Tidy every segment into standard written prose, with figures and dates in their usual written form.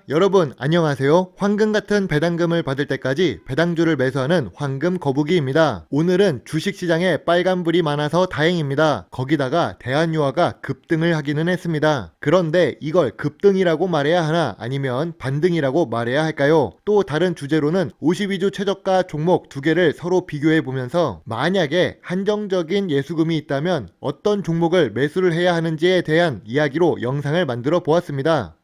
여러분 안녕하세요. 황금 같은 배당금을 받을 때까지 배당주를 매수하는 황금 거북이입니다. 오늘은 주식시장에 빨간불이 많아서 다행입니다. 거기다가 대한유화가 급등을 하기는 했습니다. 그런데 이걸 급등이라고 말해야 하나 아니면 반등이라고 말해야 할까요? 또 다른 주제로는 52주 최저가 종목 두 개를 서로 비교해 보면서 만약에 한정적인 예수금이 있다면 어떤 종목을 매수를 해야 하는지에 대한 이야기로 영상을 만들어 보았습니다.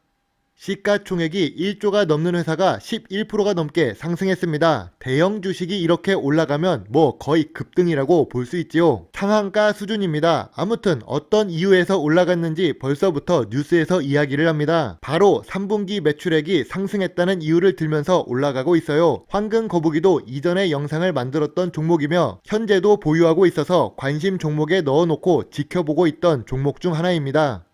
시가총액이 1조가 넘는 회사가 11%가 넘게 상승했습니다. 대형 주식이 이렇게 올라가면 뭐 거의 급등이라고 볼 수 있지요. 상한가 수준입니다. 아무튼 어떤 이유에서 올라갔는지 벌써부터 뉴스에서 이야기를 합니다. 바로 3분기 매출액이 상승했다는 이유를 들면서 올라가고 있어요. 황금 거북이도 이전에 영상을 만들었던 종목이며 현재도 보유하고 있어서 관심 종목에 넣어놓고 지켜보고 있던 종목 중 하나입니다.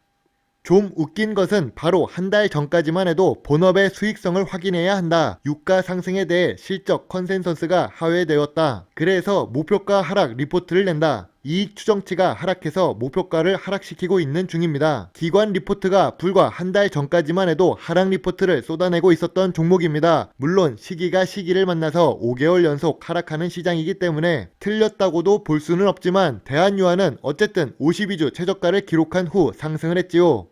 좀 웃긴 것은 바로 한 달 전까지만 해도 본업의 수익성을 확인해야 한다. 유가 상승에 대해 실적 컨센서스가 하회되었다. 그래서 목표가 하락 리포트를 낸다. 이익 추정치가 하락해서 목표가를 하락시키고 있는 중입니다. 기관 리포트가 불과 한 달 전까지만 해도 하락 리포트를 쏟아내고 있었던 종목입니다. 물론 시기가 시기를 만나서 5개월 연속 하락하는 시장이기 때문에 틀렸다고도 볼 수는 없지만 대한유화는 어쨌든 52주 최저가를 기록한 후 상승을 했지요.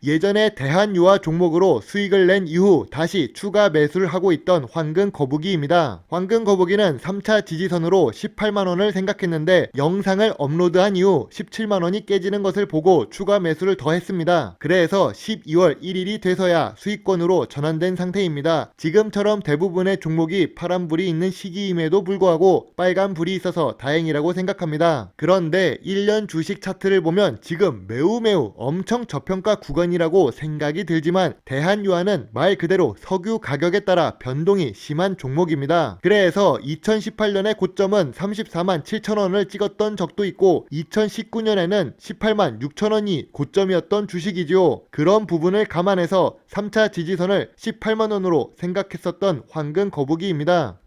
예전에 대한유화 종목으로 수익을 낸 이후 다시 추가 매수를 하고 있던 황금 거북이입니다. 황금 거북이는 3차 지지선으로 18만원을 생각했는데 영상을 업로드한 이후 17만원이 깨지는 것을 보고 추가 매수를 더 했습니다. 그래서 12월 1일이 돼서야 수익권으로 전환된 상태입니다. 지금처럼 대부분의 종목이 파란불이 있는 시기임에도 불구하고 빨간불이 있어서 다행이라고 생각합니다. 그런데 1년 주식 차트를 보면 지금 매우 엄청 저평가 구간 이라고 생각이 들지만 대한유화는 말 그대로 석유 가격에 따라 변동이 심한 종목입니다. 그래서 2018년의 고점은 34만 7천원을 찍었던 적도 있고 2019년에는 18만 6천원이 고점이었던 주식이죠. 그런 부분을 감안해서 3차 지지선을 18만원으로 생각했었던 황금 거북이입니다.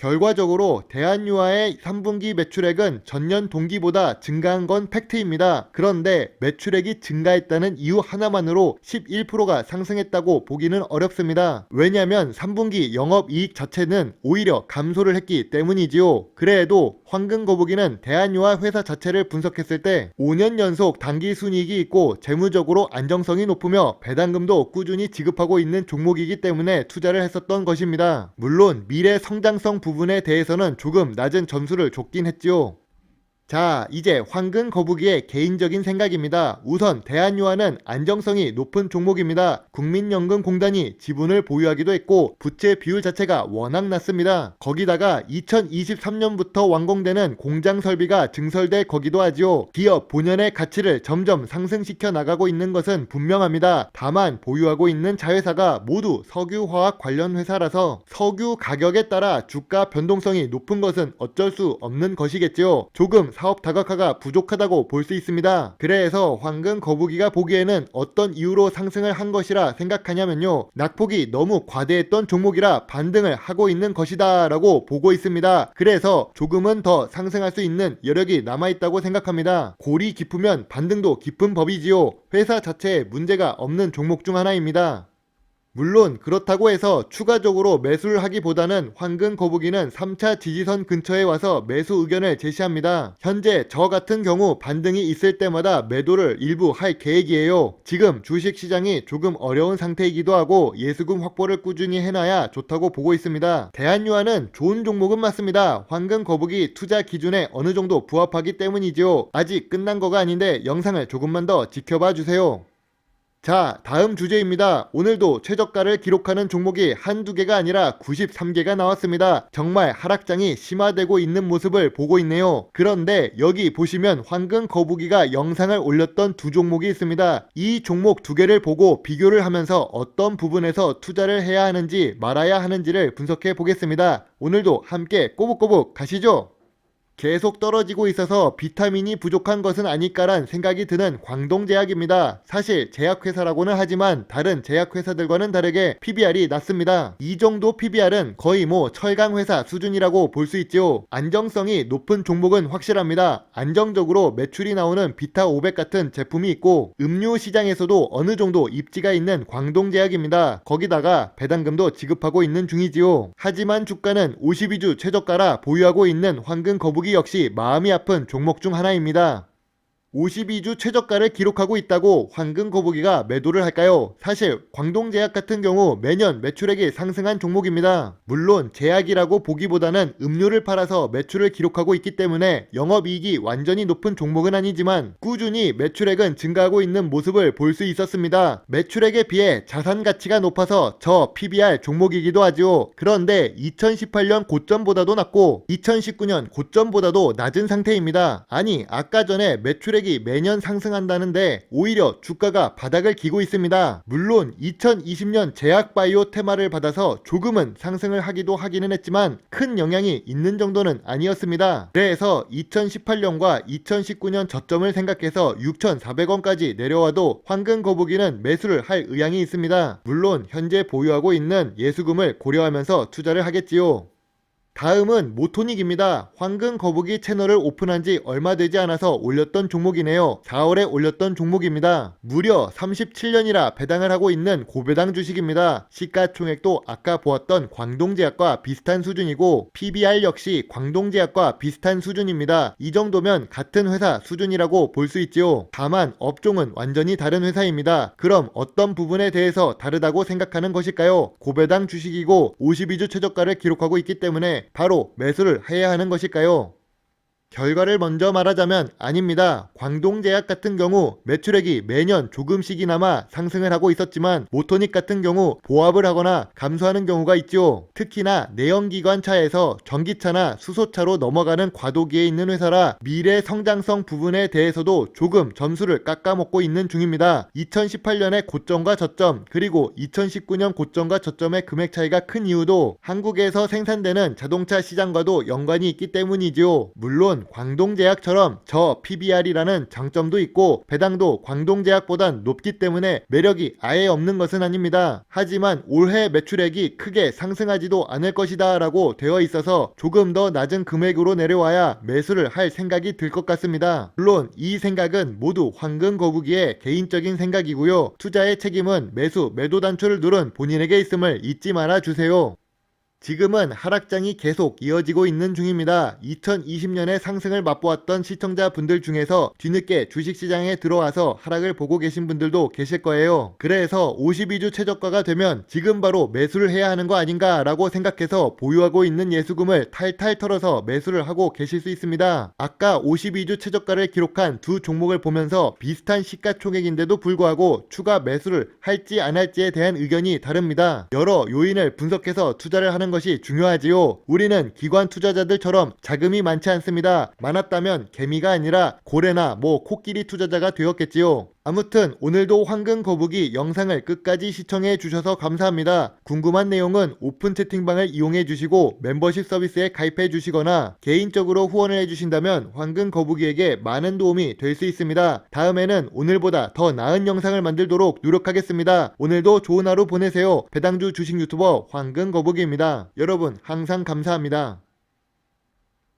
결과적으로 대한유화의 3분기 매출액은 전년 동기보다 증가한 건 팩트입니다. 그런데 매출액이 증가했다는 이유 하나만으로 11%가 상승했다고 보기는 어렵습니다. 왜냐하면 3분기 영업이익 자체는 오히려 감소를 했기 때문이지요. 그래도 황금 거북이는 대한유화 회사 자체를 분석했을 때 5년 연속 당기순이익이 있고 재무적으로 안정성이 높으며 배당금도 꾸준히 지급하고 있는 종목이기 때문에 투자를 했었던 것입니다. 물론 미래 성장성 부분에 대해서는 조금 낮은 점수를 줬긴 했지요. 자, 이제 황금 거북이의 개인적인 생각입니다. 우선 대한유화는 안정성이 높은 종목입니다. 국민연금공단이 지분을 보유하기도 했고 부채 비율 자체가 워낙 낮습니다. 거기다가 2023년부터 완공되는 공장 설비가 증설될 거기도 하지요. 기업 본연의 가치를 점점 상승시켜 나가고 있는 것은 분명합니다. 다만 보유하고 있는 자회사가 모두 석유화학 관련 회사라서 석유 가격에 따라 주가 변동성이 높은 것은 어쩔 수 없는 것이겠지요. 조금 사업 다각화가 부족하다고 볼 수 있습니다. 그래서 황금 거북이가 보기에는 어떤 이유로 상승을 한 것이라 생각하냐면요. 낙폭이 너무 과대했던 종목이라 반등을 하고 있는 것이다 라고 보고 있습니다. 그래서 조금은 더 상승할 수 있는 여력이 남아있다고 생각합니다. 골이 깊으면 반등도 깊은 법이지요. 회사 자체에 문제가 없는 종목 중 하나입니다. 물론 그렇다고 해서 추가적으로 매수를 하기보다는 황금 거북이는 3차 지지선 근처에 와서 매수 의견을 제시합니다. 현재 저 같은 경우 반등이 있을 때마다 매도를 일부 할 계획이에요. 지금 주식시장이 조금 어려운 상태이기도 하고 예수금 확보를 꾸준히 해놔야 좋다고 보고 있습니다. 대한유화는 좋은 종목은 맞습니다. 황금 거북이 투자 기준에 어느 정도 부합하기 때문이죠. 아직 끝난 거가 아닌데 영상을 조금만 더 지켜봐 주세요. 자, 다음 주제입니다. 오늘도 최저가를 기록하는 종목이 한두 개가 아니라 93개가 나왔습니다. 정말 하락장이 심화되고 있는 모습을 보고 있네요. 그런데 여기 보시면 황금 거북이가 영상을 올렸던 두 종목이 있습니다. 이 종목 두 개를 보고 비교를 하면서 어떤 부분에서 투자를 해야 하는지 말아야 하는지를 분석해 보겠습니다. 오늘도 함께 꼬북꼬북 가시죠. 계속 떨어지고 있어서 비타민이 부족한 것은 아닐까란 생각이 드는 광동제약입니다. 사실 제약회사라고는 하지만 다른 제약회사들과는 다르게 PBR이 낮습니다. 이 정도 PBR은 거의 뭐 철강회사 수준이라고 볼 수 있죠. 안정성이 높은 종목은 확실합니다. 안정적으로 매출이 나오는 비타500 같은 제품이 있고 음료 시장에서도 어느 정도 입지가 있는 광동제약입니다. 거기다가 배당금도 지급하고 있는 중이지요. 하지만 주가는 52주 최저가라 보유하고 있는 황금거북이 역시 마음이 아픈 종목 중 하나입니다. 52주 최저가를 기록하고 있다고 황금거북이가 매도를 할까요? 사실 광동제약 같은 경우 매년 매출액이 상승한 종목입니다. 물론 제약이라고 보기보다는 음료를 팔아서 매출을 기록하고 있기 때문에 영업이익이 완전히 높은 종목은 아니지만 꾸준히 매출액은 증가하고 있는 모습을 볼 수 있었습니다. 매출액에 비해 자산 가치가 높아서 저 PBR 종목이기도 하죠. 그런데 2018년 고점보다도 낮고 2019년 고점보다도 낮은 상태입니다. 아니 아까 전에 매출액이 매년 상승한다는데 오히려 주가가 바닥을 기고 있습니다. 물론 2020년 제약바이오 테마를 받아서 조금은 상승을 하기는 했지만 큰 영향이 있는 정도는 아니었습니다. 그래서 2018년과 2019년 저점을 생각해서 6,400원까지 내려와도 황금거북이는 매수를 할 의향이 있습니다. 물론 현재 보유하고 있는 예수금을 고려하면서 투자를 하겠지요. 다음은 모토닉입니다. 황금거북이 채널을 오픈한 지 얼마 되지 않아서 올렸던 종목이네요. 4월에 올렸던 종목입니다. 무려 37년이라 배당을 하고 있는 고배당 주식입니다. 시가총액도 아까 보았던 광동제약과 비슷한 수준이고 PBR 역시 광동제약과 비슷한 수준입니다. 이 정도면 같은 회사 수준이라고 볼 수 있지요. 다만 업종은 완전히 다른 회사입니다. 그럼 어떤 부분에 대해서 다르다고 생각하는 것일까요? 고배당 주식이고 52주 최저가를 기록하고 있기 때문에 바로 매수를 해야 하는 것일까요? 결과를 먼저 말하자면 아닙니다. 광동제약 같은 경우 매출액이 매년 조금씩이나마 상승을 하고 있었지만 모토닉 같은 경우 보합을 하거나 감소하는 경우가 있죠. 특히나 내연기관차에서 전기차나 수소차로 넘어가는 과도기에 있는 회사라 미래 성장성 부분에 대해서도 조금 점수를 깎아먹고 있는 중입니다. 2018년의 고점과 저점 그리고 2019년 고점과 저점의 금액 차이가 큰 이유도 한국에서 생산되는 자동차 시장과도 연관이 있기 때문이지요. 물론 광동제약처럼 저 PBR이라는 장점도 있고 배당도 광동제약보단 높기 때문에 매력이 아예 없는 것은 아닙니다. 하지만 올해 매출액이 크게 상승하지도 않을 것이다 라고 되어 있어서 조금 더 낮은 금액으로 내려와야 매수를 할 생각이 들 것 같습니다. 물론 이 생각은 모두 황금거북이의 개인적인 생각이고요. 투자의 책임은 매도 단초를 누른 본인에게 있음을 잊지 말아 주세요. 지금은 하락장이 계속 이어지고 있는 중입니다. 2020년에 상승을 맛보았던 시청자분들 중에서 뒤늦게 주식시장에 들어와서 하락을 보고 계신 분들도 계실 거예요. 그래서 52주 최저가가 되면 지금 바로 매수를 해야 하는 거 아닌가 라고 생각해서 보유하고 있는 예수금을 탈탈 털어서 매수를 하고 계실 수 있습니다. 아까 52주 최저가를 기록한 두 종목을 보면서 비슷한 시가총액인데도 불구하고 추가 매수를 할지 안 할지에 대한 의견이 다릅니다. 여러 요인을 분석해서 투자를 하는 것이 중요하지요. 우리는 기관 투자자들처럼 자금이 많지 않습니다. 많았다면 개미가 아니라 고래나 코끼리 투자자가 되었겠지요. 아무튼 오늘도 황금거북이 영상을 끝까지 시청해 주셔서 감사합니다. 궁금한 내용은 오픈 채팅방을 이용해 주시고 멤버십 서비스에 가입해 주시거나 개인적으로 후원을 해 주신다면 황금거북이에게 많은 도움이 될 수 있습니다. 다음에는 오늘보다 더 나은 영상을 만들도록 노력하겠습니다. 오늘도 좋은 하루 보내세요. 배당주 주식 유튜버 황금거북이입니다. 여러분 항상 감사합니다.